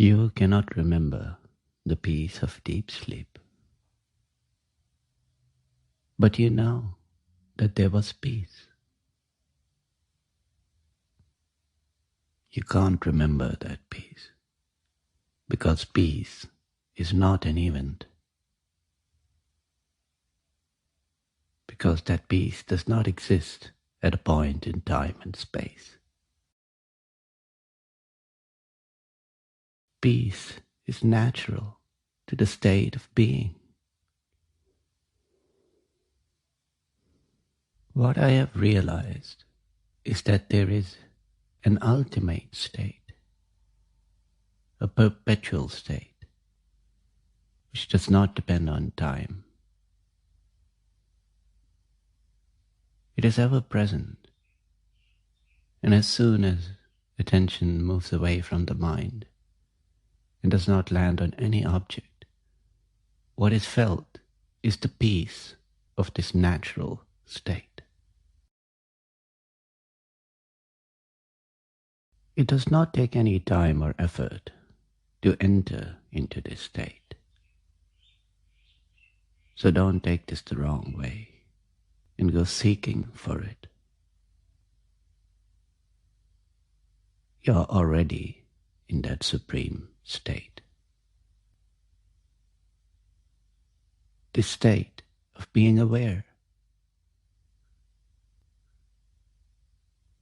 You cannot remember the peace of deep sleep, but you know that there was peace. You can't remember that peace because peace is not an event, because that peace does not exist at a point in time and space. Peace is natural to the state of being. What I have realized is that there is an ultimate state, a perpetual state, which does not depend on time. It is ever present, and as soon as attention moves away from the mind and does not land on any object, what is felt is the peace of this natural state. It does not take any time or effort to enter into this state. So don't take this the wrong way and go seeking for it. You're already in that supreme state. This state of being aware.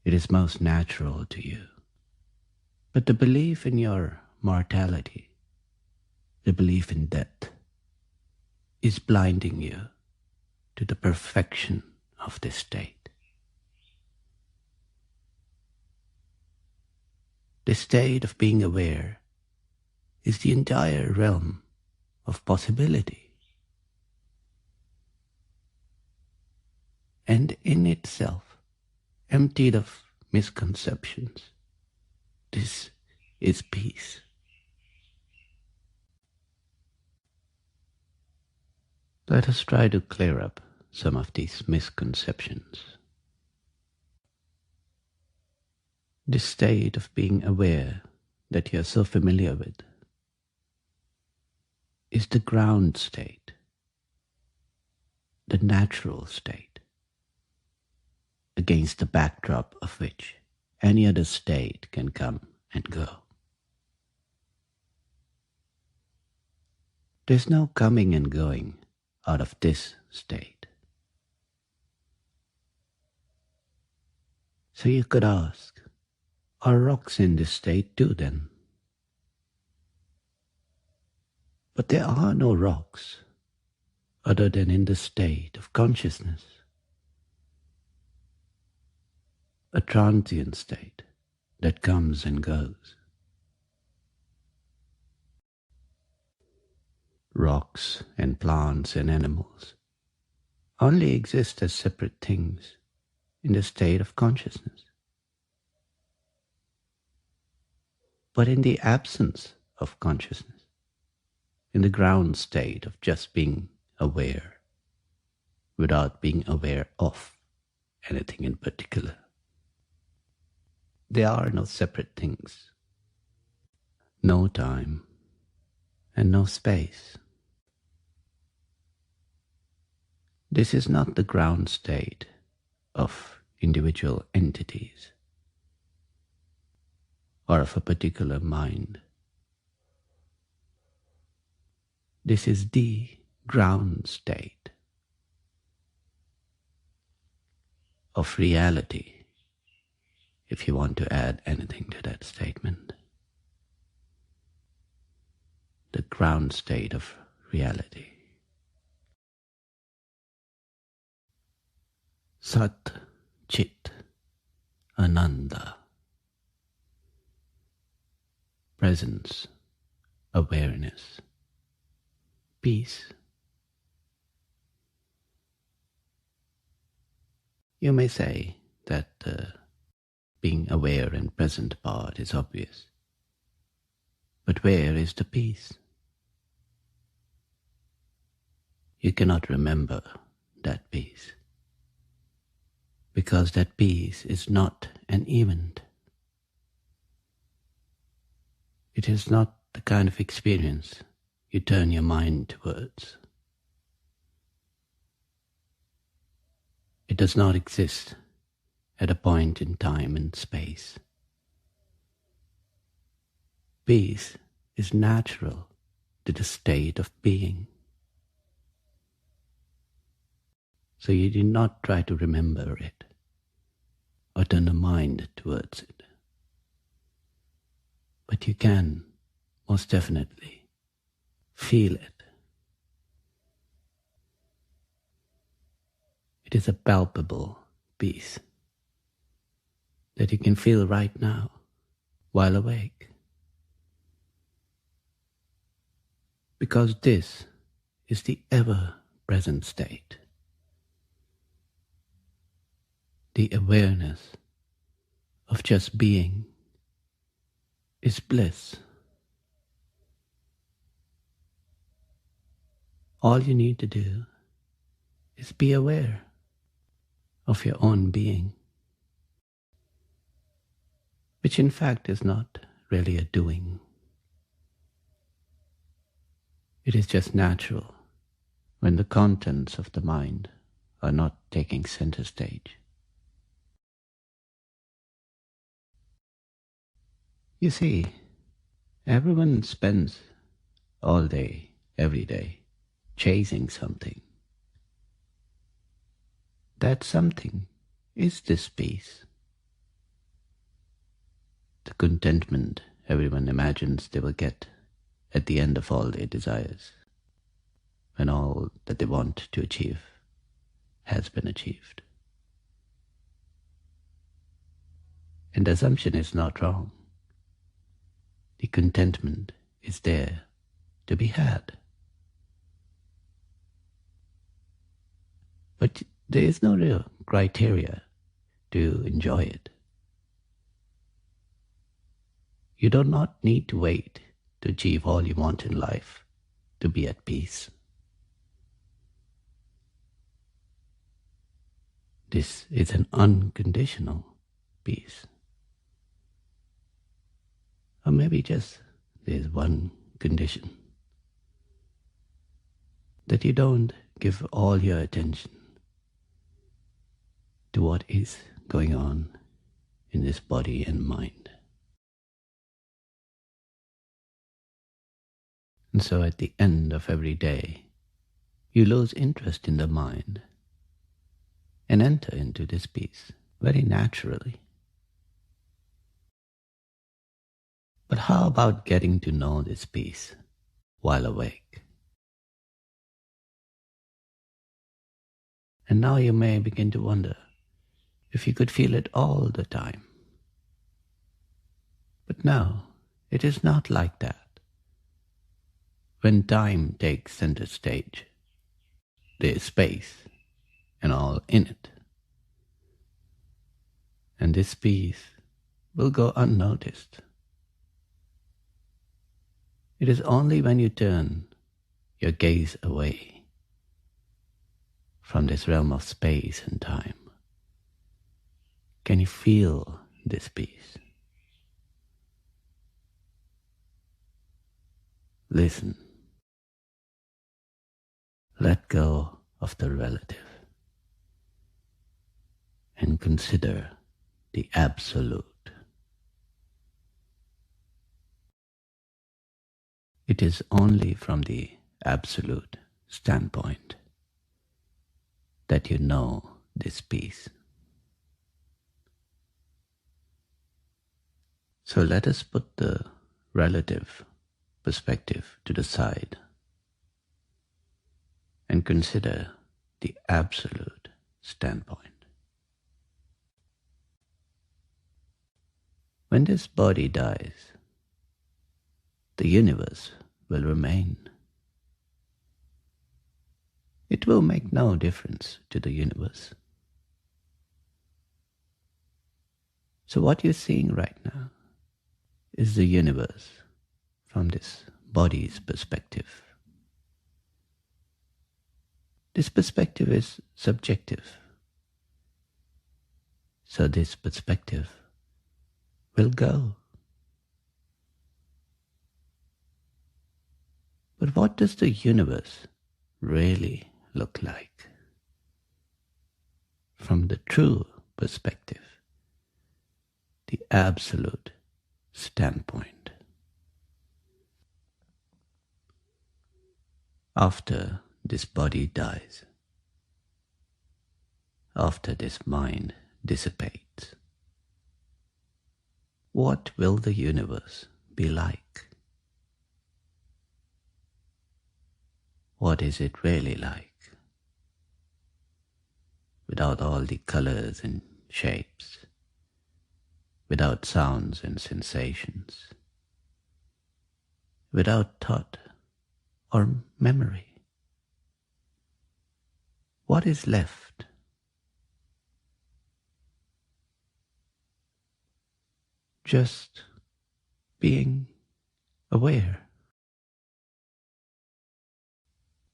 It is most natural to you. But the belief in your mortality, the belief in death, is blinding you to the perfection of this state. The state of being aware is the entire realm of possibility, and in itself emptied of misconceptions. This is peace. Let us try to clear up some of these misconceptions. This state of being aware that you are so familiar with is the ground state, the natural state, against the backdrop of which any other state can come and go. There's no coming and going out of this state. So you could ask, are rocks in this state too then? But there are no rocks other than in the state of consciousness, a transient state that comes and goes. Rocks and plants and animals only exist as separate things in the state of consciousness. But in the absence of consciousness, in the ground state of just being aware, without being aware of anything in particular, there are no separate things, no time, and no space. This is not the ground state of individual entities or of a particular mind. This is the ground state of reality, if you want to add anything to that statement. The ground state of reality. Sat Chit Ananda. Presence, awareness, peace. You may say that being aware and present part is obvious. But where is the peace? You cannot remember that peace, because that peace is not an event. It is not the kind of experience you turn your mind towards. It does not exist at a point in time and space. Peace is natural to the state of being. So you do not try to remember it or turn the mind towards it. But you can most definitely feel it. It is a palpable peace that you can feel right now while awake. Because this is the ever-present state. The awareness of just being is bliss. All you need to do is be aware of your own being, which in fact is not really a doing. It is just natural when the contents of the mind are not taking center stage. You see, everyone spends all day, every day, chasing something. That something is this peace. The contentment everyone imagines they will get at the end of all their desires, when all that they want to achieve has been achieved. And the assumption is not wrong. The contentment is there to be had. But there is no real criteria to enjoy it. You do not need to wait to achieve all you want in life to be at peace. This is an unconditional peace. Or maybe just there's one condition: that you don't give all your attention to what is going on in this body and mind. And so at the end of every day, you lose interest in the mind and enter into this peace very naturally. But how about getting to know this peace while awake? And now you may begin to wonder if you could feel it all the time. But no, it is not like that. When time takes center stage, there is space and all in it. And this peace will go unnoticed. It is only when you turn your gaze away from this realm of space and time can you feel this peace. Listen. Let go of the relative and consider the absolute. It is only from the absolute standpoint that you know this peace. So let us put the relative perspective to the side and consider the absolute standpoint. When this body dies, the universe will remain. It will make no difference to the universe. So what you're seeing right now is the universe from this body's perspective. This perspective is subjective. So this perspective will go. But what does the universe really look like? From the true perspective, the absolute standpoint. After this body dies, after this mind dissipates, what will the universe be like? What is it really like? Without all the colors and shapes, without sounds and sensations, without thought or memory. What is left? Just being aware,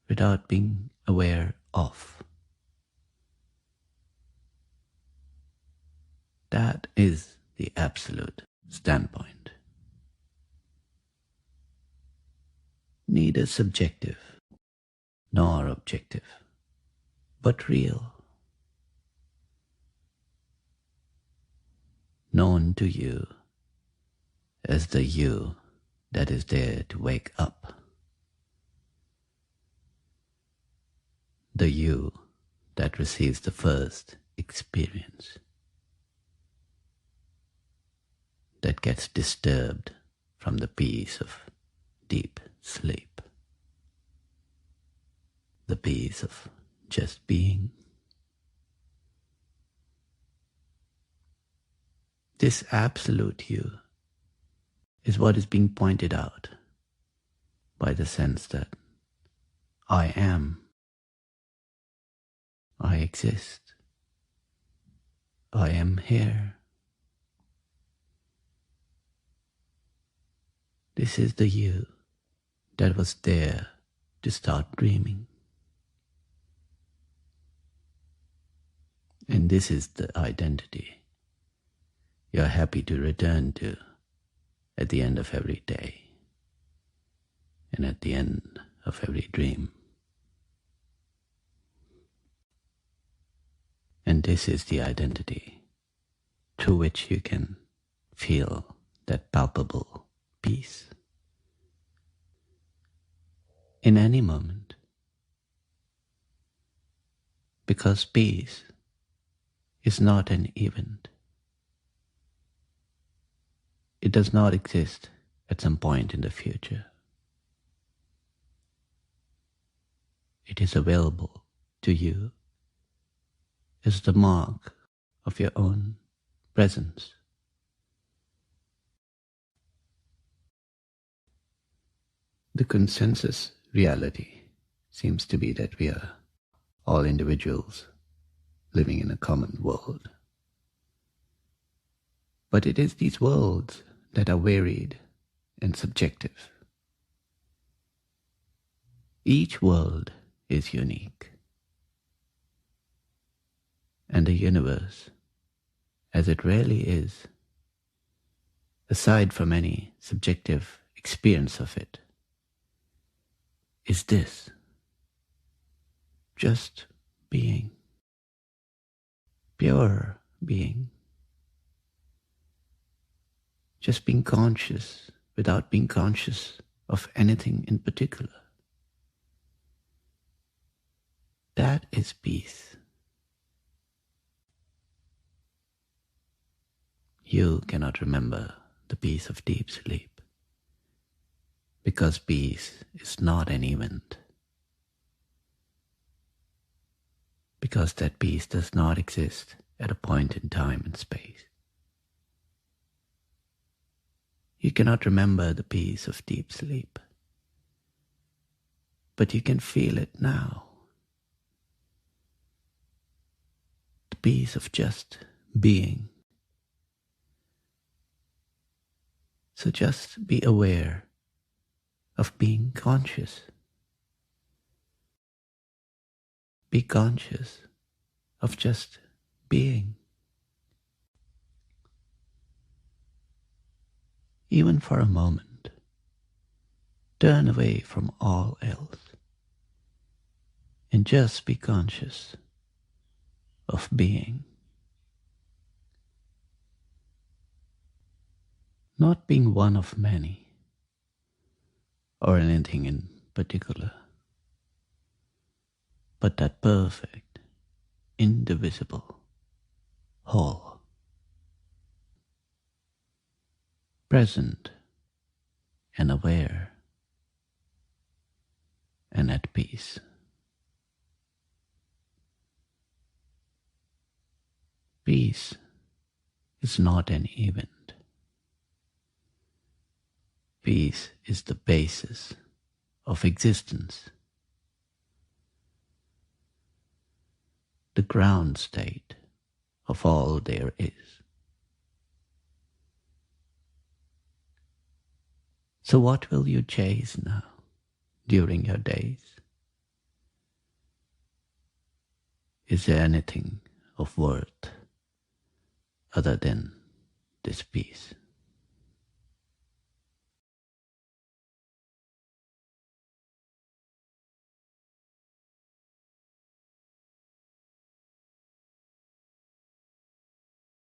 without being aware of. That is the absolute standpoint. Neither subjective nor objective, but real. Known to you as the you that is there to wake up. The you that receives the first experience, that gets disturbed from the peace of deep sleep, the peace of just being. This absolute you is what is being pointed out by the sense that I am, I exist, I am here. This is the you that was there to start dreaming. And this is the identity you're happy to return to at the end of every day and at the end of every dream. And this is the identity through which you can feel that palpable peace. In any moment. Because peace is not an event. It does not exist at some point in the future. It is available to you as the mark of your own presence. The consensus reality seems to be that we are all individuals living in a common world. But it is these worlds that are varied and subjective. Each world is unique. And the universe, as it really is, aside from any subjective experience of it, is this: just being, pure being, just being conscious without being conscious of anything in particular. That is peace. You cannot remember the peace of deep sleep, because peace is not an event, because that peace does not exist at a point in time and space. You cannot remember the peace of deep sleep, but you can feel it now. The peace of just being. So just be aware of being conscious. Be conscious of just being. Even for a moment, Turn away from all else and just be conscious of being. Not being one of many or anything in particular, but that perfect, indivisible whole. Present and aware and at peace. Peace is not an event. Peace is the basis of existence, the ground state of all there is. So what will you chase now during your days? Is there anything of worth other than this peace?